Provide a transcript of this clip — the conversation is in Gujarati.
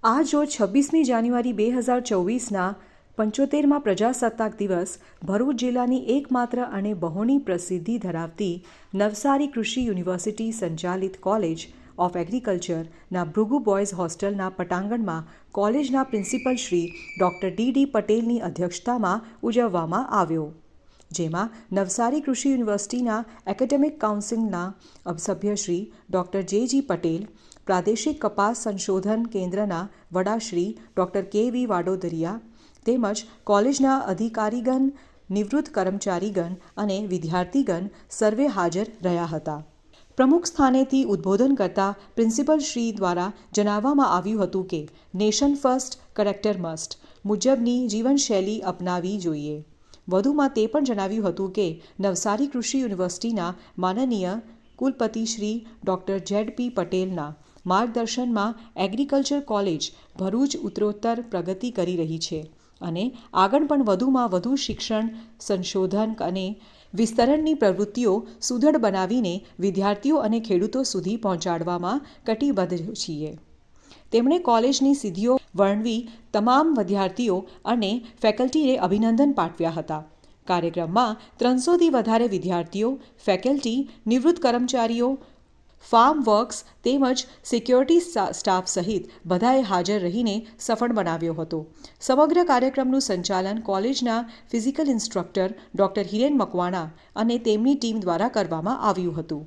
આજ રોજ 26મી જાન્યુઆરી 2024ના 75મા પ્રજાસત્તાક દિવસ ભરૂચ જિલ્લાની એકમાત્ર અને બહોળી પ્રસિદ્ધિ ધરાવતી નવસારી કૃષિ યુનિવર્સિટી સંચાલિત કોલેજ ઓફ એગ્રીકલ્ચરના ભૃગુ બોયઝ હોસ્ટેલના પટાંગણમાં કોલેજના પ્રિન્સિપલ શ્રી ડૉક્ટર ડી પટેલની અધ્યક્ષતામાં ઉજવવામાં આવ્યો, જેમાં નવસારી કૃષિ યુનિવર્સિટીના એકેડેમિક કાઉન્સિલના સભ્ય શ્રી ડૉક્ટર જે પટેલ, પ્રાદેશિક કપાસ સંશોધન કેન્દ્રના વડાશ્રી ડૉક્ટર કે વાડોદરિયા તેમજ કોલેજના અધિકારીગણ, નિવૃત્ત કર્મચારીગણ અને વિદ્યાર્થીગણ સર્વે હાજર રહ્યા હતા. પ્રમુખ સ્થાનેથી ઉદ્બોધન કરતા પ્રિન્સિપલ શ્રી દ્વારા જણાવવામાં આવ્યું હતું કે નેશન ફર્સ્ટ, કરેક્ટર મસ્ટ મુજબની જીવનશૈલી અપનાવવી જોઈએ. વધુમાં તે પણ જણાવ્યું હતું કે નવસારી કૃષિ યુનિવર્સિટીના માનનીય કુલપતિ શ્રી ડૉક્ટર જે પટેલના માર્ગદર્શનમાં એગ્રીકલ્ચર કોલેજ ભરૂચ ઉત્તરોત્તર પ્રગતિ કરી રહી છે અને આગળ પણ વધુમાં વધુ શિક્ષણ, સંશોધન અને વિસ્તરણની પ્રવૃત્તિઓ સુદૃઢ બનાવીને વિદ્યાર્થીઓ અને ખેડૂતો સુધી પહોંચાડવામાં કટિબદ્ધ છીએ. તેમણે કોલેજની સિદ્ધિઓ વર્ણવી તમામ વિદ્યાર્થીઓ અને ફેકલ્ટીને અભિનંદન પાઠવ્યા હતા. કાર્યક્રમમાં 300થી વધારે વિદ્યાર્થીઓ, ફેકલ્ટી, નિવૃત્ત કર્મચારીઓ, ફાર્મ વર્ક્સ તેમજ સિક્યોરિટી સ્ટાફ સહિત બધાએ હાજર રહીને સફળ બનાવ્યો હતો. સમગ્ર કાર્યક્રમનું સંચાલન કોલેજના physical instructor doctor Hiren Makwana અને તેમની ટીમ દ્વારા કરવામાં આવ્યું હતું.